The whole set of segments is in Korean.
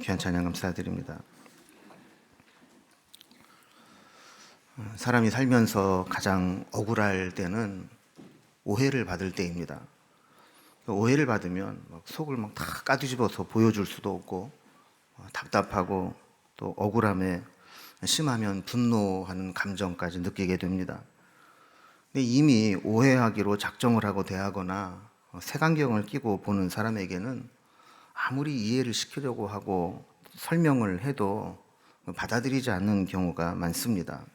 귀한 찬양 감사드립니다. 사람이 살면서 가장 억울할 때는 오해를 받을 때입니다. 오해를 받으면 막 속을 막 다 까뒤집어서 보여줄 수도 없고 답답하고 또 억울함에 심하면 분노하는 감정까지 느끼게 됩니다. 근데 이미 오해하기로 작정을 하고 대하거나 색안경을 끼고 보는 사람에게는 아무리 이해를 시키려고 하고 설명을 해도 받아들이지 않는 경우가 많습니다.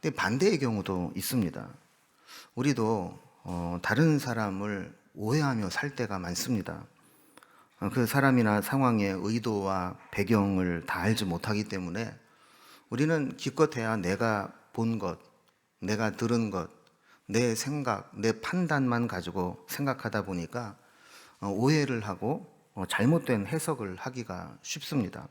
근데 반대의 경우도 있습니다. 우리도 다른 사람을 오해하며 살 때가 많습니다. 그 사람이나 상황의 의도와 배경을 다 알지 못하기 때문에 우리는 기껏해야 내가 본 것, 내가 들은 것, 내 생각, 내 판단만 가지고 생각하다 보니까 오해를 하고 잘못된 해석을 하기가 쉽습니다.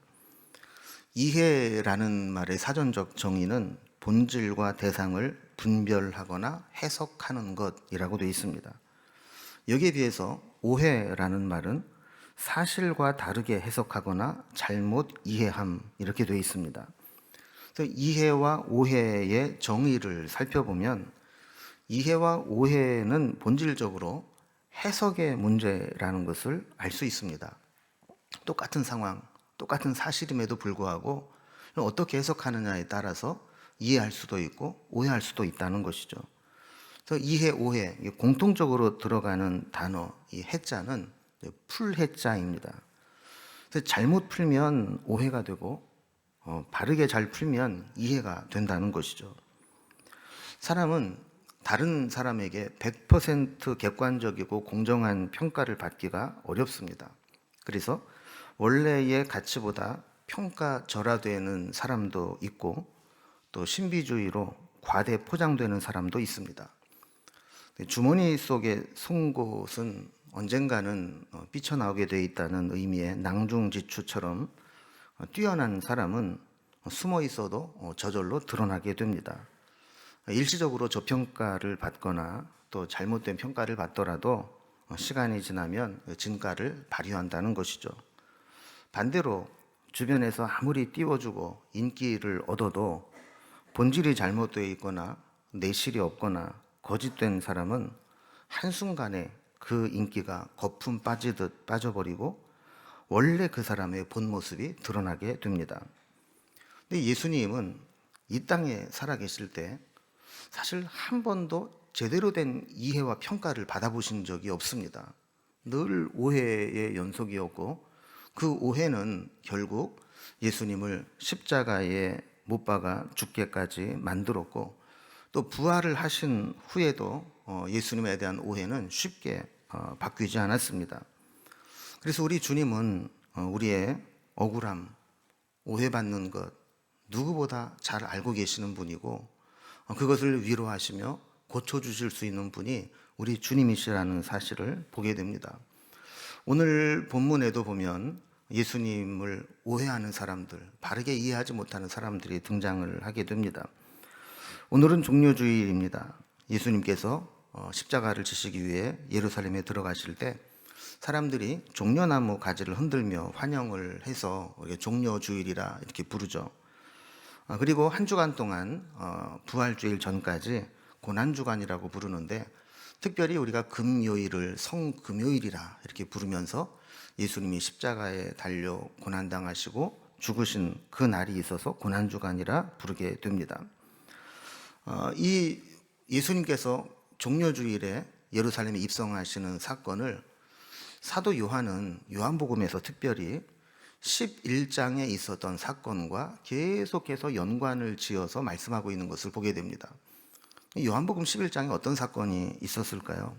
이해라는 말의 사전적 정의는 본질과 대상을 분별하거나 해석하는 것이라고 되어 있습니다. 여기에 비해서 오해라는 말은 사실과 다르게 해석하거나 잘못 이해함 이렇게 되어 있습니다. 그래서 이해와 오해의 정의를 살펴보면 이해와 오해는 본질적으로 해석의 문제라는 것을 알 수 있습니다. 똑같은 상황, 똑같은 사실임에도 불구하고 어떻게 해석하느냐에 따라서 이해할 수도 있고 오해할 수도 있다는 것이죠. 그래서 이해, 오해, 공통적으로 들어가는 단어, 이 해자는 풀해자입니다. 그래서 잘못 풀면 오해가 되고 바르게 잘 풀면 이해가 된다는 것이죠. 사람은 다른 사람에게 100% 객관적이고 공정한 평가를 받기가 어렵습니다. 그래서 원래의 가치보다 평가절하되는 사람도 있고 또 신비주의로 과대 포장되는 사람도 있습니다. 주머니 속의 송곳은 언젠가는 삐쳐나오게 되어 있다는 의미의 낭중지추처럼 뛰어난 사람은 숨어 있어도 저절로 드러나게 됩니다. 일시적으로 저평가를 받거나 또 잘못된 평가를 받더라도 시간이 지나면 진가를 발휘한다는 것이죠. 반대로 주변에서 아무리 띄워주고 인기를 얻어도 본질이 잘못되어 있거나 내실이 없거나 거짓된 사람은 한순간에 그 인기가 거품 빠지듯 빠져버리고 원래 그 사람의 본 모습이 드러나게 됩니다. 근데 예수님은 이 땅에 살아계실 때 사실 한 번도 제대로 된 이해와 평가를 받아보신 적이 없습니다. 늘 오해의 연속이었고 그 오해는 결국 예수님을 십자가에 못 박아 죽게까지 만들었고 또 부활을 하신 후에도 예수님에 대한 오해는 쉽게 바뀌지 않았습니다. 그래서 우리 주님은 우리의 억울함, 오해받는 것 누구보다 잘 알고 계시는 분이고 그것을 위로하시며 고쳐주실 수 있는 분이 우리 주님이시라는 사실을 보게 됩니다. 오늘 본문에도 보면 예수님을 오해하는 사람들, 바르게 이해하지 못하는 사람들이 등장을 하게 됩니다. 오늘은 종려주일입니다. 예수님께서 십자가를 지시기 위해 예루살렘에 들어가실 때 사람들이 종려나무 가지를 흔들며 환영을 해서 종려주일이라 이렇게 부르죠. 그리고 한 주간 동안 부활주일 전까지 고난주간이라고 부르는데 특별히 우리가 금요일을 성금요일이라 이렇게 부르면서 예수님이 십자가에 달려 고난당하시고 죽으신 그 날이 있어서 고난주간이라 부르게 됩니다. 이 예수님께서 종려주일에 예루살렘에 입성하시는 사건을 사도 요한은 요한복음에서 특별히 11장에 있었던 사건과 계속해서 연관을 지어서 말씀하고 있는 것을 보게 됩니다. 요한복음 11장에 어떤 사건이 있었을까요?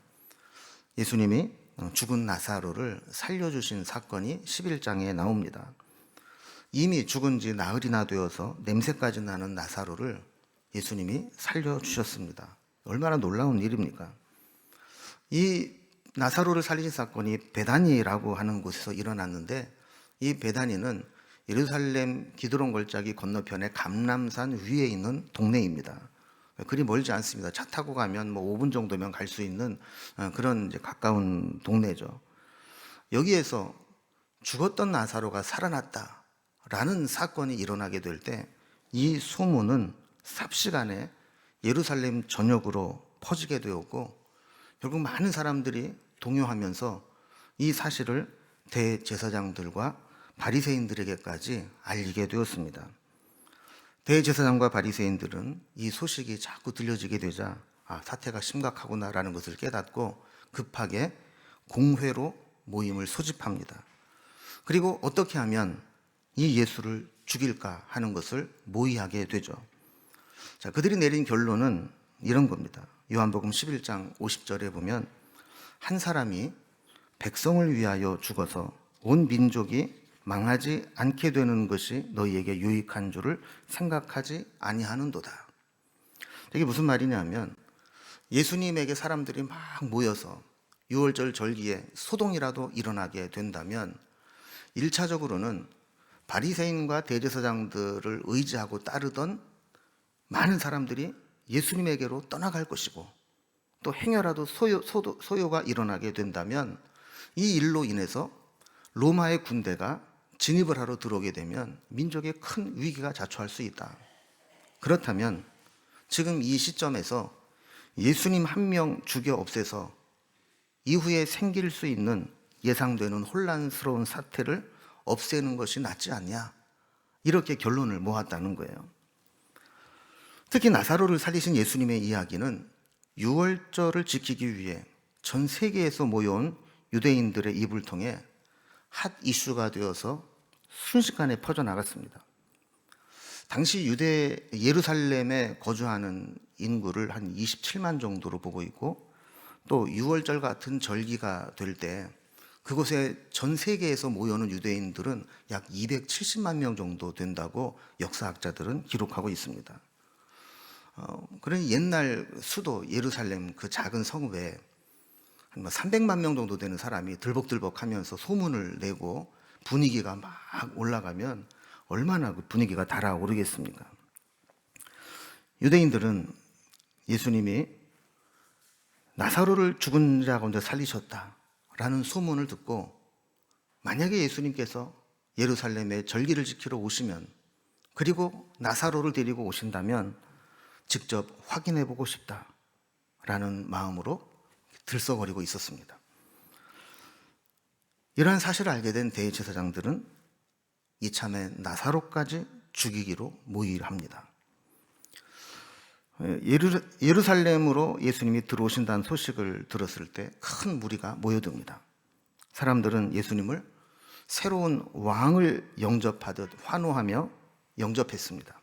예수님이 죽은 나사로를 살려주신 사건이 11장에 나옵니다. 이미 죽은 지 나흘이나 되어서 냄새까지 나는 나사로를 예수님이 살려주셨습니다. 얼마나 놀라운 일입니까? 이 나사로를 살리신 사건이 베다니라고 하는 곳에서 일어났는데 이 베다니는 예루살렘 기드론 골짜기 건너편에 감람산 위에 있는 동네입니다. 그리 멀지 않습니다. 차 타고 가면 5분 정도면 갈 수 있는 그런 가까운 동네죠. 여기에서 죽었던 나사로가 살아났다라는 사건이 일어나게 될 때 이 소문은 삽시간에 예루살렘 전역으로 퍼지게 되었고 결국 많은 사람들이 동요하면서 이 사실을 대제사장들과 바리새인들에게까지 알리게 되었습니다. 대제사장과 바리새인들은 이 소식이 자꾸 들려지게 되자 사태가 심각하구나라는 것을 깨닫고 급하게 공회로 모임을 소집합니다. 그리고 어떻게 하면 이 예수를 죽일까 하는 것을 모의하게 되죠. 자, 그들이 내린 결론은 이런 겁니다. 요한복음 11장 50절에 보면 한 사람이 백성을 위하여 죽어서 온 민족이 망하지 않게 되는 것이 너희에게 유익한 줄을 생각하지 아니하는도다. 이게 무슨 말이냐면 예수님에게 사람들이 막 모여서 유월절 절기에 소동이라도 일어나게 된다면 1차적으로는 바리새인과 대제사장들을 의지하고 따르던 많은 사람들이 예수님에게로 떠나갈 것이고 또 행여라도 소요가 일어나게 된다면 이 일로 인해서 로마의 군대가 진입을 하러 들어오게 되면 민족에 큰 위기가 자초할 수 있다. 그렇다면 지금 이 시점에서 예수님 한 명 죽여 없애서 이후에 생길 수 있는 예상되는 혼란스러운 사태를 없애는 것이 낫지 않냐, 이렇게 결론을 모았다는 거예요. 특히 나사로를 살리신 예수님의 이야기는 유월절을 지키기 위해 전 세계에서 모여온 유대인들의 입을 통해 핫 이슈가 되어서 순식간에 퍼져나갔습니다. 당시 예루살렘에 거주하는 인구를 한 27만 정도로 보고 있고 또 유월절 같은 절기가 될 때 그곳에 전 세계에서 모여오는 유대인들은 약 270만 명 정도 된다고 역사학자들은 기록하고 있습니다. 그런 옛날 수도 예루살렘 그 작은 성읍에 한 300만 명 정도 되는 사람이 들벅들벅 하면서 소문을 내고 분위기가 막 올라가면 얼마나 그 분위기가 달아오르겠습니까? 유대인들은 예수님이 나사로를 죽은 자 가운데 살리셨다라는 소문을 듣고 만약에 예수님께서 예루살렘에 절기를 지키러 오시면 그리고 나사로를 데리고 오신다면 직접 확인해 보고 싶다라는 마음으로 들썩거리고 있었습니다. 이러한 사실을 알게 된 대제사장들은 이참에 나사로까지 죽이기로 모의를 합니다. 예루살렘으로 예수님이 들어오신다는 소식을 들었을 때 큰 무리가 모여듭니다. 사람들은 예수님을 새로운 왕을 영접하듯 환호하며 영접했습니다.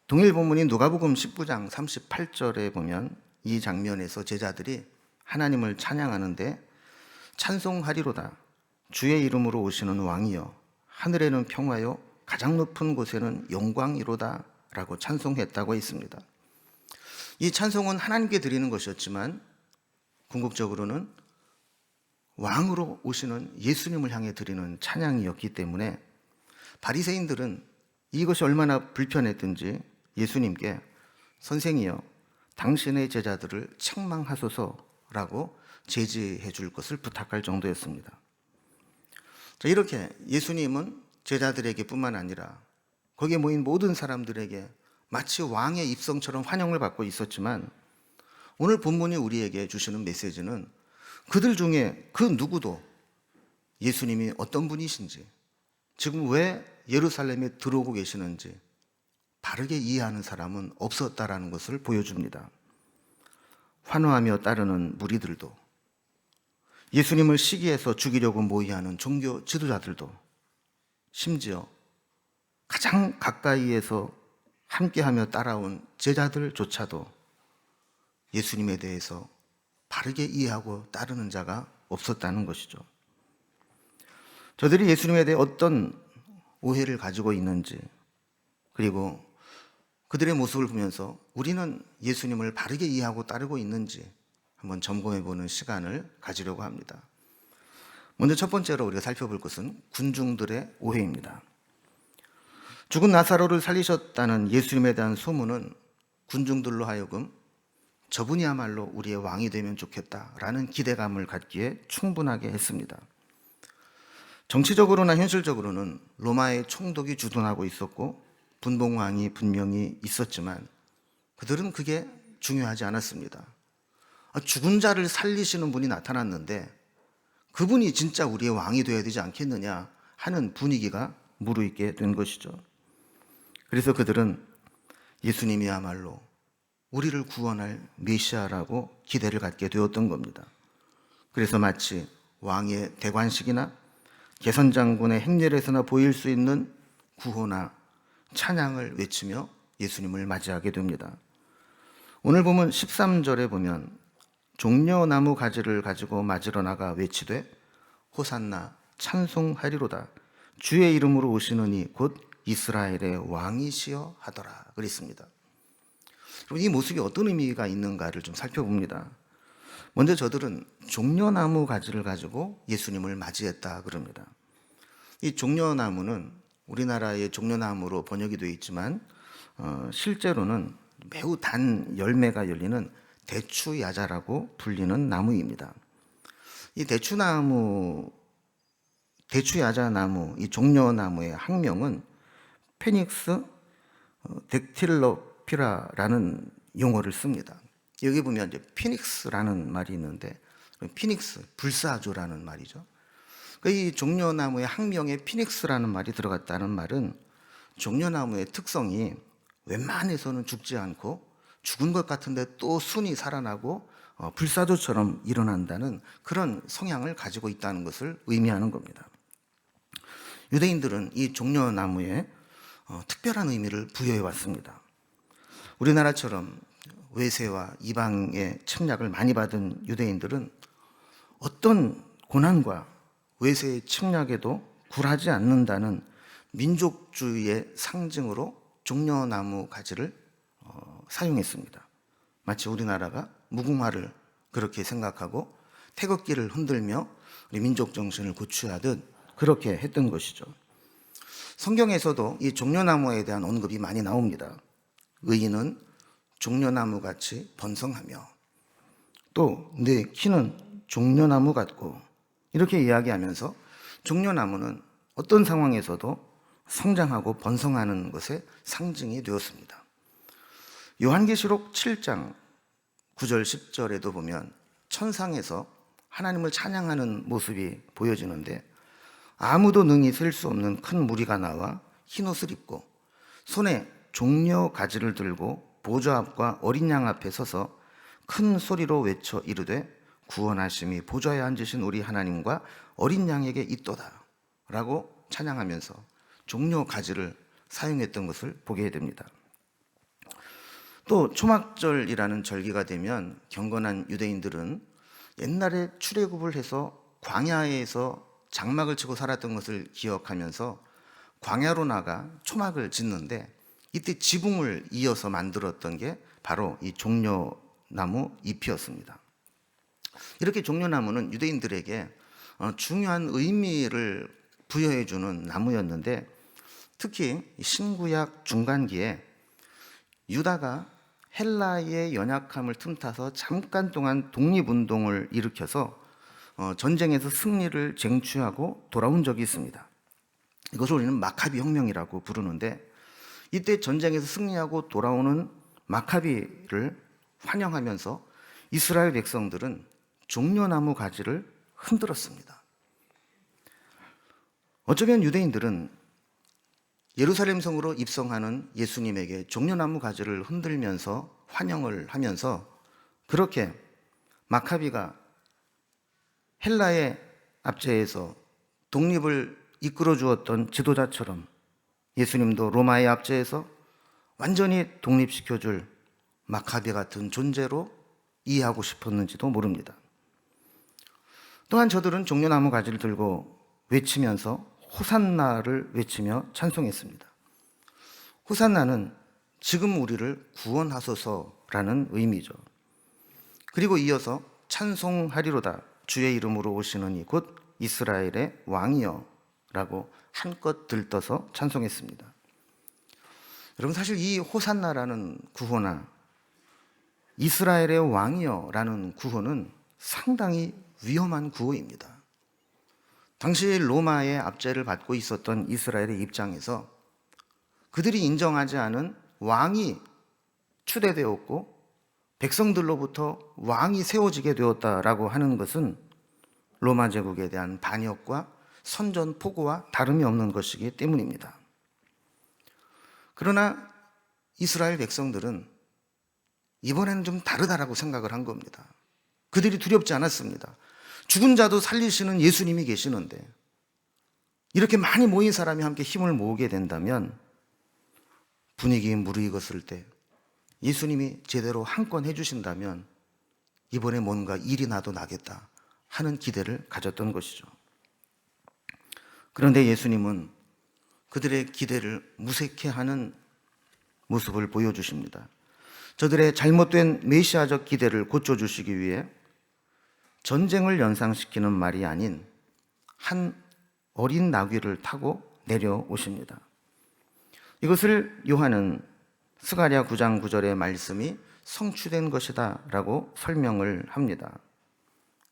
동일 본문인 누가복음 19장 38절에 보면 이 장면에서 제자들이 하나님을 찬양하는데 찬송하리로다 주의 이름으로 오시는 왕이여 하늘에는 평화요 가장 높은 곳에는 영광이로다 라고 찬송했다고 했습니다. 이 찬송은 하나님께 드리는 것이었지만 궁극적으로는 왕으로 오시는 예수님을 향해 드리는 찬양이었기 때문에 바리새인들은 이것이 얼마나 불편했든지 예수님께 선생이여 당신의 제자들을 책망하소서라고 제지해 줄 것을 부탁할 정도였습니다. 자, 이렇게 예수님은 제자들에게 뿐만 아니라 거기에 모인 모든 사람들에게 마치 왕의 입성처럼 환영을 받고 있었지만 오늘 본문이 우리에게 주시는 메시지는 그들 중에 그 누구도 예수님이 어떤 분이신지 지금 왜 예루살렘에 들어오고 계시는지 바르게 이해하는 사람은 없었다라는 것을 보여줍니다. 환호하며 따르는 무리들도 예수님을 시기해서 죽이려고 모의하는 종교 지도자들도 심지어 가장 가까이에서 함께하며 따라온 제자들조차도 예수님에 대해서 바르게 이해하고 따르는 자가 없었다는 것이죠. 저들이 예수님에 대해 어떤 오해를 가지고 있는지 그리고 그들의 모습을 보면서 우리는 예수님을 바르게 이해하고 따르고 있는지 한번 점검해 보는 시간을 가지려고 합니다. 먼저 첫 번째로 우리가 살펴볼 것은 군중들의 오해입니다. 죽은 나사로를 살리셨다는 예수님에 대한 소문은 군중들로 하여금 저분이야말로 우리의 왕이 되면 좋겠다라는 기대감을 갖기에 충분하게 했습니다. 정치적으로나 현실적으로는 로마의 총독이 주둔하고 있었고 분봉왕이 분명히 있었지만 그들은 그게 중요하지 않았습니다. 죽은 자를 살리시는 분이 나타났는데 그분이 진짜 우리의 왕이 되어야 되지 않겠느냐 하는 분위기가 무르익게 된 것이죠. 그래서 그들은 예수님이야말로 우리를 구원할 메시아라고 기대를 갖게 되었던 겁니다. 그래서 마치 왕의 대관식이나 개선장군의 행렬에서나 보일 수 있는 구호나 찬양을 외치며 예수님을 맞이하게 됩니다. 오늘 보면 13절에 보면 종려나무 가지를 가지고 맞으러 나가 외치되 호산나 찬송하리로다 주의 이름으로 오시는 이 곧 이스라엘의 왕이시여 하더라 그랬습니다. 이 모습이 어떤 의미가 있는가를 좀 살펴봅니다. 먼저 저들은 종려나무 가지를 가지고 예수님을 맞이했다 그럽니다. 이 종려나무는 우리나라의 종려나무로 번역이 되어 있지만 실제로는 매우 단 열매가 열리는 대추야자라고 불리는 나무입니다. 이 대추야자나무, 이 종려나무의 학명은 페닉스 덱틸로피라라는 용어를 씁니다. 여기 보면 이제 피닉스라는 말이 있는데 피닉스, 불사조라는 말이죠. 이 종려나무의 학명에 피닉스라는 말이 들어갔다는 말은 종려나무의 특성이 웬만해서는 죽지 않고 죽은 것 같은데 또 순이 살아나고 불사조처럼 일어난다는 그런 성향을 가지고 있다는 것을 의미하는 겁니다. 유대인들은 이 종려나무에 특별한 의미를 부여해 왔습니다. 우리나라처럼 외세와 이방의 침략을 많이 받은 유대인들은 어떤 고난과 외세의 침략에도 굴하지 않는다는 민족주의의 상징으로 종려나무 가지를 사용했습니다. 마치 우리나라가 무궁화를 그렇게 생각하고 태극기를 흔들며 우리 민족 정신을 고취하듯 그렇게 했던 것이죠. 성경에서도 이 종려나무에 대한 언급이 많이 나옵니다. 의인은 종려나무같이 번성하며 또 내 키는 종려나무 같고 이렇게 이야기하면서 종려나무는 어떤 상황에서도 성장하고 번성하는 것의 상징이 되었습니다. 요한계시록 7장 9절 10절에도 보면 천상에서 하나님을 찬양하는 모습이 보여지는데 아무도 능히 셀 수 없는 큰 무리가 나와 흰옷을 입고 손에 종려 가지를 들고 보좌 앞과 어린 양 앞에 서서 큰 소리로 외쳐 이르되 구원하심이 보좌에 앉으신 우리 하나님과 어린 양에게 있도다 라고 찬양하면서 종려 가지를 사용했던 것을 보게 됩니다. 또 초막절이라는 절기가 되면 경건한 유대인들은 옛날에 출애굽을 해서 광야에서 장막을 치고 살았던 것을 기억하면서 광야로 나가 초막을 짓는데 이때 지붕을 이어서 만들었던 게 바로 이 종려나무 잎이었습니다. 이렇게 종려나무는 유대인들에게 중요한 의미를 부여해주는 나무였는데 특히 신구약 중간기에 유다가 헬라의 연약함을 틈타서 잠깐 동안 독립운동을 일으켜서 전쟁에서 승리를 쟁취하고 돌아온 적이 있습니다. 이것을 우리는 마카비 혁명이라고 부르는데 이때 전쟁에서 승리하고 돌아오는 마카비를 환영하면서 이스라엘 백성들은 종려나무 가지를 흔들었습니다. 어쩌면 유대인들은 예루살렘 성으로 입성하는 예수님에게 종려나무 가지를 흔들면서 환영을 하면서 그렇게 마카비가 헬라의 압제에서 독립을 이끌어 주었던 지도자처럼 예수님도 로마의 압제에서 완전히 독립시켜줄 마카비 같은 존재로 이해하고 싶었는지도 모릅니다. 또한 저들은 종려나무 가지를 들고 외치면서 호산나를 외치며 찬송했습니다. 호산나는 지금 우리를 구원하소서라는 의미죠. 그리고 이어서 찬송하리로다 주의 이름으로 오시는 이 곧 이스라엘의 왕이여 라고 한껏 들떠서 찬송했습니다. 여러분 사실 이 호산나라는 구호나 이스라엘의 왕이여 라는 구호는 상당히 위험한 구호입니다. 당시 로마의 압제를 받고 있었던 이스라엘의 입장에서 그들이 인정하지 않은 왕이 추대되었고 백성들로부터 왕이 세워지게 되었다라고 하는 것은 로마 제국에 대한 반역과 선전포고와 다름이 없는 것이기 때문입니다. 그러나 이스라엘 백성들은 이번에는 좀 다르다라고 생각을 한 겁니다. 그들이 두렵지 않았습니다. 죽은 자도 살리시는 예수님이 계시는데 이렇게 많이 모인 사람이 함께 힘을 모으게 된다면 분위기 무르익었을 때 예수님이 제대로 한 건 해주신다면 이번에 뭔가 일이 나도 나겠다 하는 기대를 가졌던 것이죠. 그런데 예수님은 그들의 기대를 무색해하는 모습을 보여주십니다. 저들의 잘못된 메시아적 기대를 고쳐주시기 위해 전쟁을 연상시키는 말이 아닌 한 어린 나귀를 타고 내려오십니다. 이것을 요한은 스가랴 9장 9절의 말씀이 성취된 것이다 라고 설명을 합니다.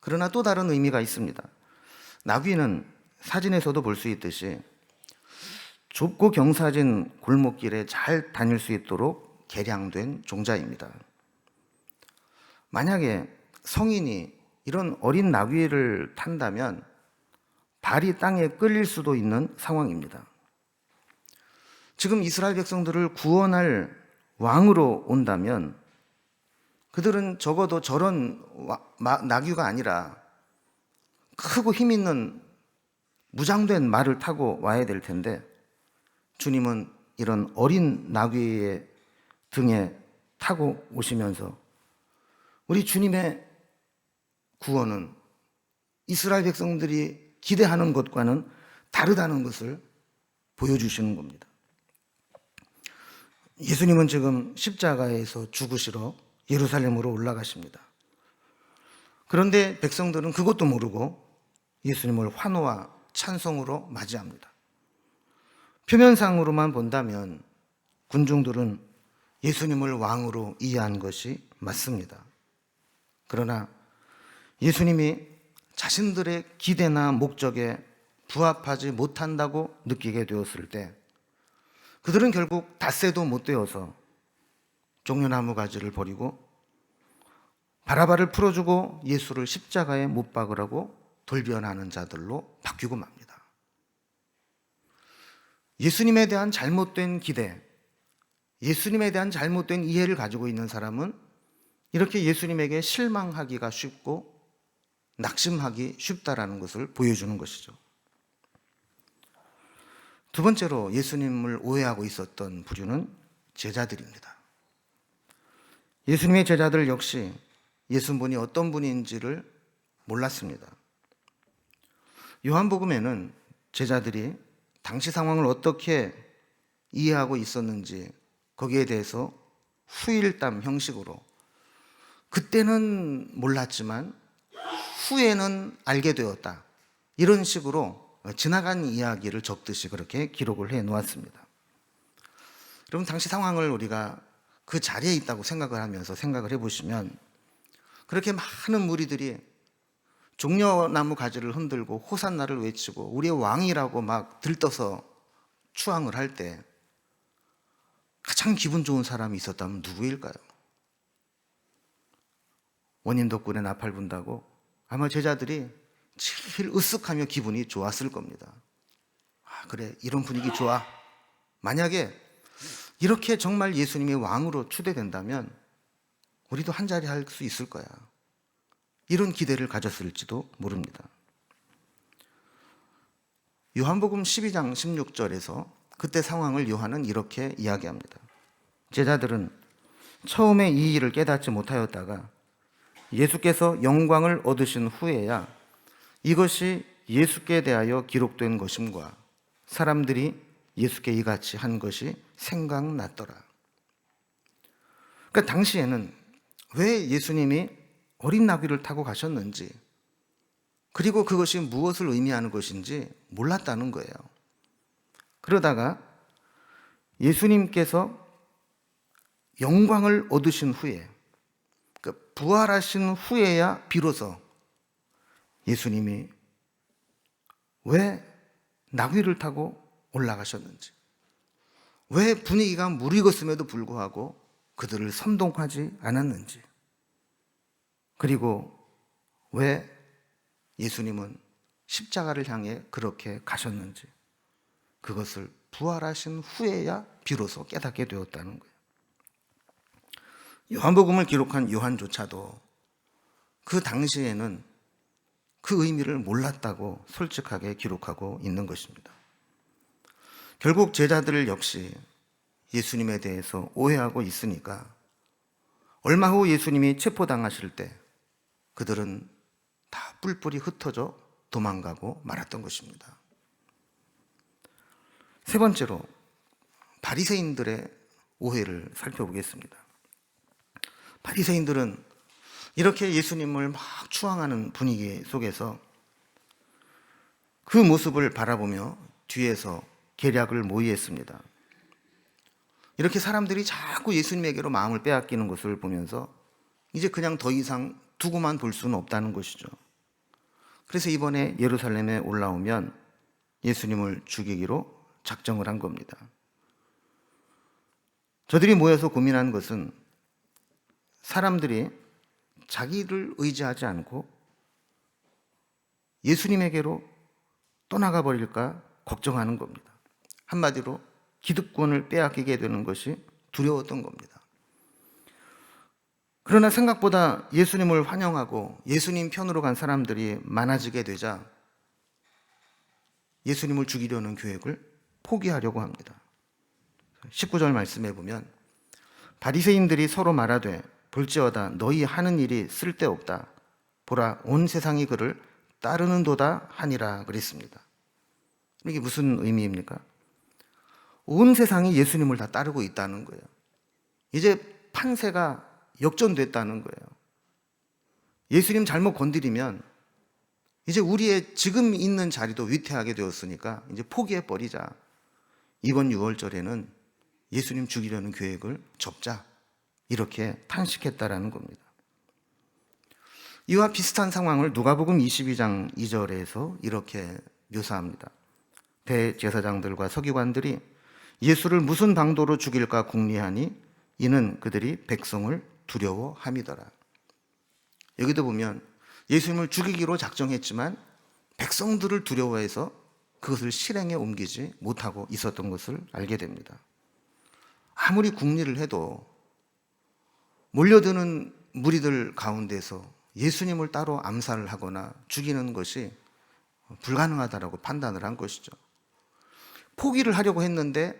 그러나 또 다른 의미가 있습니다. 나귀는 사진에서도 볼 수 있듯이 좁고 경사진 골목길에 잘 다닐 수 있도록 개량된 종자입니다. 만약에 성인이 이런 어린 나귀를 탄다면 발이 땅에 끌릴 수도 있는 상황입니다. 지금 이스라엘 백성들을 구원할 왕으로 온다면 그들은 적어도 저런 나귀가 아니라 크고 힘 있는 무장된 말을 타고 와야 될 텐데 주님은 이런 어린 나귀의 등에 타고 오시면서 우리 주님의 구원은 이스라엘 백성들이 기대하는 것과는 다르다는 것을 보여주시는 겁니다. 예수님은 지금 십자가에서 죽으시러 예루살렘으로 올라가십니다. 그런데 백성들은 그것도 모르고 예수님을 환호와 찬송으로 맞이합니다. 표면상으로만 본다면 군중들은 예수님을 왕으로 이해한 것이 맞습니다. 그러나 예수님이 자신들의 기대나 목적에 부합하지 못한다고 느끼게 되었을 때 그들은 결국 닷새도 못 되어서 종려나무 가지를 버리고 바라바를 풀어주고 예수를 십자가에 못 박으라고 돌변하는 자들로 바뀌고 맙니다. 예수님에 대한 잘못된 기대, 예수님에 대한 잘못된 이해를 가지고 있는 사람은 이렇게 예수님에게 실망하기가 쉽고 낙심하기 쉽다라는 것을 보여주는 것이죠. 두 번째로 예수님을 오해하고 있었던 부류는 제자들입니다. 예수님의 제자들 역시 예수분이 어떤 분인지를 몰랐습니다. 요한복음에는 제자들이 당시 상황을 어떻게 이해하고 있었는지 거기에 대해서 후일담 형식으로 그때는 몰랐지만 후에는 알게 되었다, 이런 식으로 지나간 이야기를 적듯이 그렇게 기록을 해 놓았습니다. 여러분, 당시 상황을 우리가 그 자리에 있다고 생각을 하면서 생각을 해보시면 그렇게 많은 무리들이 종려나무 가지를 흔들고 호산나를 외치고 우리의 왕이라고 막 들떠서 추앙을 할 때 가장 기분 좋은 사람이 있었다면 누구일까요? 원인 덕분에 나팔 분다고 아마 제자들이 제일 으쓱하며 기분이 좋았을 겁니다. 아, 그래, 이런 분위기 좋아. 만약에 이렇게 정말 예수님이 왕으로 추대된다면 우리도 한자리 할 수 있을 거야, 이런 기대를 가졌을지도 모릅니다. 요한복음 12장 16절에서 그때 상황을 요한은 이렇게 이야기합니다. 제자들은 처음에 이 일을 깨닫지 못하였다가 예수께서 영광을 얻으신 후에야 이것이 예수께 대하여 기록된 것임과 사람들이 예수께 이같이 한 것이 생각났더라. 그러니까 당시에는 왜 예수님이 어린 나귀를 타고 가셨는지, 그리고 그것이 무엇을 의미하는 것인지 몰랐다는 거예요. 그러다가 예수님께서 영광을 얻으신 후에, 부활하신 후에야 비로소 예수님이 왜 나귀를 타고 올라가셨는지, 왜 분위기가 무르익었음에도 불구하고 그들을 선동하지 않았는지, 그리고 왜 예수님은 십자가를 향해 그렇게 가셨는지, 그것을 부활하신 후에야 비로소 깨닫게 되었다는 거예요. 요한복음을 기록한 요한조차도 그 당시에는 그 의미를 몰랐다고 솔직하게 기록하고 있는 것입니다. 결국 제자들 역시 예수님에 대해서 오해하고 있으니까 얼마 후 예수님이 체포당하실 때 그들은 다 뿔뿔이 흩어져 도망가고 말았던 것입니다. 세 번째로 바리새인들의 오해를 살펴보겠습니다. 바리새인들은 이렇게 예수님을 막 추앙하는 분위기 속에서 그 모습을 바라보며 뒤에서 계략을 모의했습니다. 이렇게 사람들이 자꾸 예수님에게로 마음을 빼앗기는 것을 보면서 이제 그냥 더 이상 두고만 볼 수는 없다는 것이죠. 그래서 이번에 예루살렘에 올라오면 예수님을 죽이기로 작정을 한 겁니다. 저들이 모여서 고민한 것은 사람들이 자기를 의지하지 않고 예수님에게로 떠나가 버릴까 걱정하는 겁니다. 한마디로 기득권을 빼앗기게 되는 것이 두려웠던 겁니다. 그러나 생각보다 예수님을 환영하고 예수님 편으로 간 사람들이 많아지게 되자 예수님을 죽이려는 계획을 포기하려고 합니다. 19절 말씀에 보면 바리새인들이 서로 말하되 볼지어다 너희 하는 일이 쓸데없다. 보라 온 세상이 그를 따르는도다 하니라 그랬습니다. 이게 무슨 의미입니까? 온 세상이 예수님을 다 따르고 있다는 거예요. 이제 판세가 역전됐다는 거예요. 예수님 잘못 건드리면 이제 우리의 지금 있는 자리도 위태하게 되었으니까 이제 포기해버리자. 이번 6월절에는 예수님 죽이려는 계획을 접자. 이렇게 탄식했다라는 겁니다. 이와 비슷한 상황을 누가복음 22장 2절에서 이렇게 묘사합니다. 대제사장들과 서기관들이 예수를 무슨 방도로 죽일까 궁리하니 이는 그들이 백성을 두려워함이더라. 여기도 보면 예수님을 죽이기로 작정했지만 백성들을 두려워해서 그것을 실행에 옮기지 못하고 있었던 것을 알게 됩니다. 아무리 궁리를 해도 몰려드는 무리들 가운데서 예수님을 따로 암살을 하거나 죽이는 것이 불가능하다라고 판단을 한 것이죠. 포기를 하려고 했는데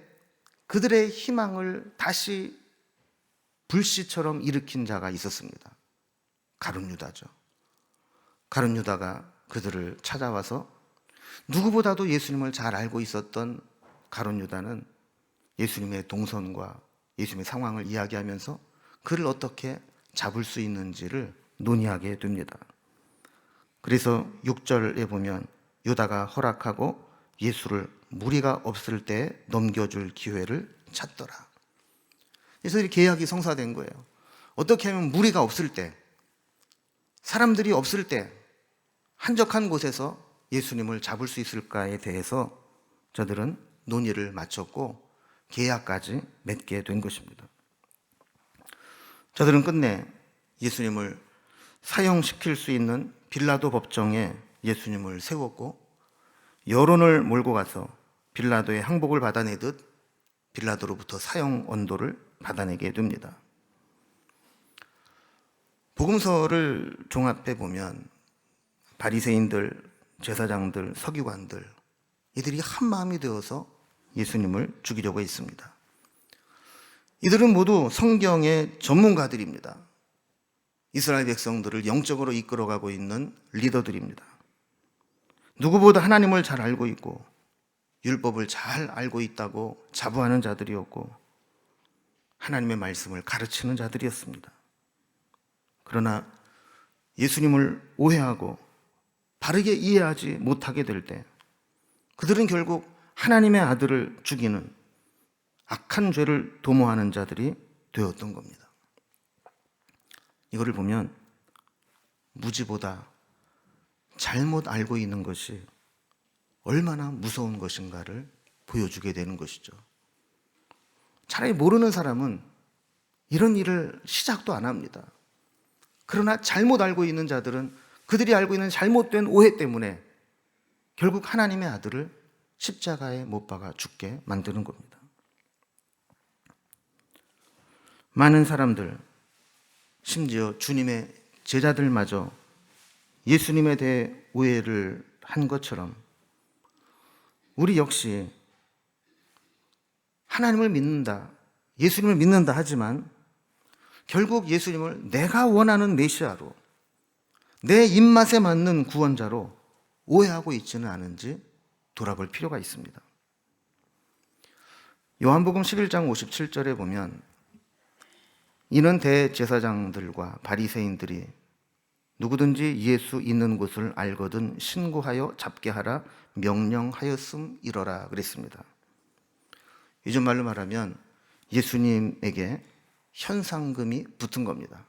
그들의 희망을 다시 불씨처럼 일으킨 자가 있었습니다. 가룟 유다죠. 가룟 유다가 그들을 찾아와서 누구보다도 예수님을 잘 알고 있었던 가룟 유다는 예수님의 동선과 예수님의 상황을 이야기하면서 그를 어떻게 잡을 수 있는지를 논의하게 됩니다. 그래서 6절에 보면 유다가 허락하고 예수를 무리가 없을 때 넘겨줄 기회를 찾더라. 그래서 이 계약이 성사된 거예요. 어떻게 하면 무리가 없을 때, 사람들이 없을 때 한적한 곳에서 예수님을 잡을 수 있을까에 대해서 저들은 논의를 마쳤고 계약까지 맺게 된 것입니다. 저들은 끝내 예수님을 사형시킬 수 있는 빌라도 법정에 예수님을 세웠고 여론을 몰고 가서 빌라도의 항복을 받아내듯 빌라도로부터 사형 언도를 받아내게 됩니다. 복음서를 종합해 보면 바리새인들, 제사장들, 서기관들 이들이 한 마음이 되어서 예수님을 죽이려고 했습니다. 이들은 모두 성경의 전문가들입니다. 이스라엘 백성들을 영적으로 이끌어가고 있는 리더들입니다. 누구보다 하나님을 잘 알고 있고 율법을 잘 알고 있다고 자부하는 자들이었고 하나님의 말씀을 가르치는 자들이었습니다. 그러나 예수님을 오해하고 바르게 이해하지 못하게 될 때 그들은 결국 하나님의 아들을 죽이는 악한 죄를 도모하는 자들이 되었던 겁니다. 이거를 보면 무지보다 잘못 알고 있는 것이 얼마나 무서운 것인가를 보여주게 되는 것이죠. 차라리 모르는 사람은 이런 일을 시작도 안 합니다. 그러나 잘못 알고 있는 자들은 그들이 알고 있는 잘못된 오해 때문에 결국 하나님의 아들을 십자가에 못 박아 죽게 만드는 겁니다. 많은 사람들, 심지어 주님의 제자들마저 예수님에 대해 오해를 한 것처럼 우리 역시 하나님을 믿는다, 예수님을 믿는다 하지만 결국 예수님을 내가 원하는 메시아로, 내 입맛에 맞는 구원자로 오해하고 있지는 않은지 돌아볼 필요가 있습니다. 요한복음 11장 57절에 보면 이는 대제사장들과 바리새인들이 누구든지 예수 있는 곳을 알거든 신고하여 잡게 하라 명령하였음이러라 그랬습니다. 요즘 말로 말하면 예수님에게 현상금이 붙은 겁니다.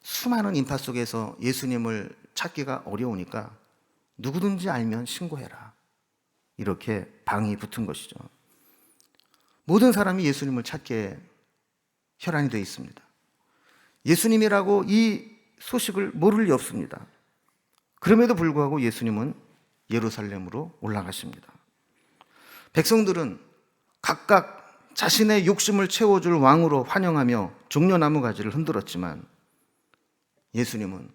수많은 인파 속에서 예수님을 찾기가 어려우니까 누구든지 알면 신고해라, 이렇게 방이 붙은 것이죠. 모든 사람이 예수님을 찾게 혈안이 되어 있습니다. 예수님이라고 이 소식을 모를 리 없습니다. 그럼에도 불구하고 예수님은 예루살렘으로 올라가십니다. 백성들은 각각 자신의 욕심을 채워줄 왕으로 환영하며 종려나무 가지를 흔들었지만 예수님은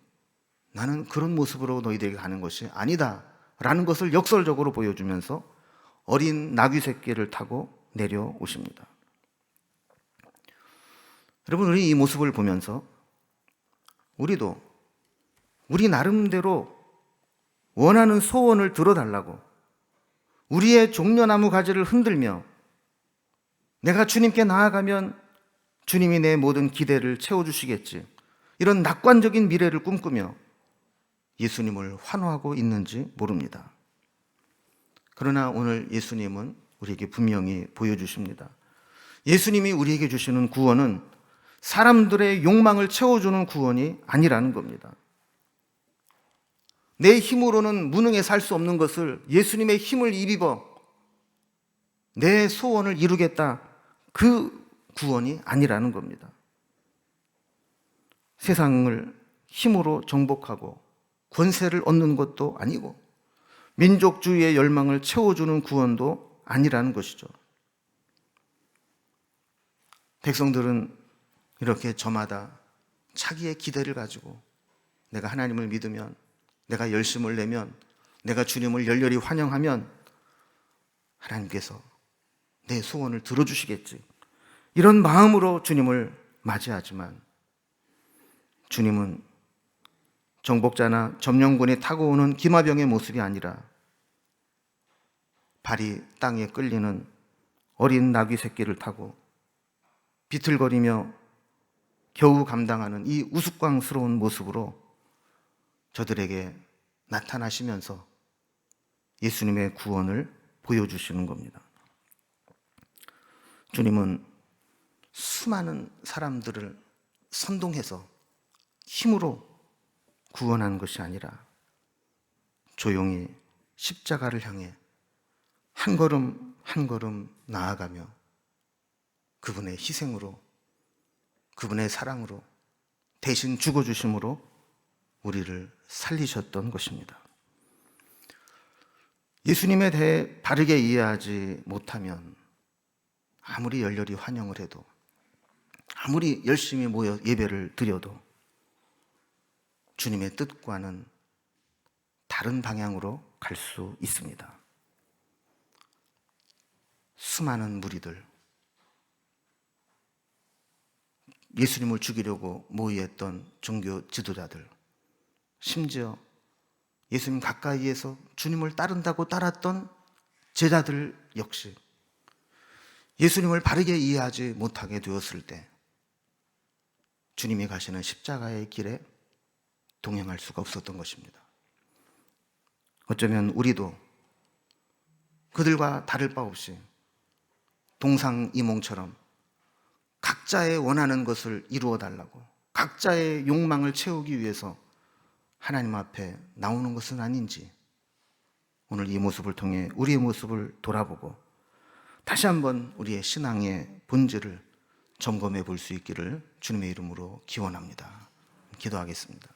나는 그런 모습으로 너희들에게 가는 것이 아니다 라는 것을 역설적으로 보여주면서 어린 나귀 새끼를 타고 내려오십니다. 여러분, 우리 이 모습을 보면서 우리도 우리 나름대로 원하는 소원을 들어달라고 우리의 종려나무 가지를 흔들며 내가 주님께 나아가면 주님이 내 모든 기대를 채워주시겠지, 이런 낙관적인 미래를 꿈꾸며 예수님을 환호하고 있는지 모릅니다. 그러나 오늘 예수님은 우리에게 분명히 보여주십니다. 예수님이 우리에게 주시는 구원은 사람들의 욕망을 채워주는 구원이 아니라는 겁니다. 내 힘으로는 무능에 살 수 없는 것을 예수님의 힘을 입어 내 소원을 이루겠다, 그 구원이 아니라는 겁니다. 세상을 힘으로 정복하고 권세를 얻는 것도 아니고 민족주의의 열망을 채워주는 구원도 아니라는 것이죠. 백성들은 이렇게 저마다 자기의 기대를 가지고 내가 하나님을 믿으면, 내가 열심을 내면, 내가 주님을 열렬히 환영하면 하나님께서 내 소원을 들어주시겠지, 이런 마음으로 주님을 맞이하지만 주님은 정복자나 점령군이 타고 오는 기마병의 모습이 아니라 발이 땅에 끌리는 어린 나귀 새끼를 타고 비틀거리며 겨우 감당하는 이 우스꽝스러운 모습으로 저들에게 나타나시면서 예수님의 구원을 보여주시는 겁니다. 주님은 수많은 사람들을 선동해서 힘으로 구원한 것이 아니라 조용히 십자가를 향해 한 걸음 한 걸음 나아가며 그분의 희생으로, 그분의 사랑으로, 대신 죽어주심으로 우리를 살리셨던 것입니다. 예수님에 대해 바르게 이해하지 못하면 아무리 열렬히 환영을 해도, 아무리 열심히 모여 예배를 드려도 주님의 뜻과는 다른 방향으로 갈 수 있습니다. 수많은 무리들, 예수님을 죽이려고 모의했던 종교 지도자들, 심지어 예수님 가까이에서 주님을 따른다고 따랐던 제자들 역시 예수님을 바르게 이해하지 못하게 되었을 때 주님이 가시는 십자가의 길에 동행할 수가 없었던 것입니다. 어쩌면 우리도 그들과 다를 바 없이 동상이몽처럼 각자의 원하는 것을 이루어 달라고, 각자의 욕망을 채우기 위해서 하나님 앞에 나오는 것은 아닌지 오늘 이 모습을 통해 우리의 모습을 돌아보고 다시 한번 우리의 신앙의 본질을 점검해 볼 수 있기를 주님의 이름으로 기원합니다. 기도하겠습니다.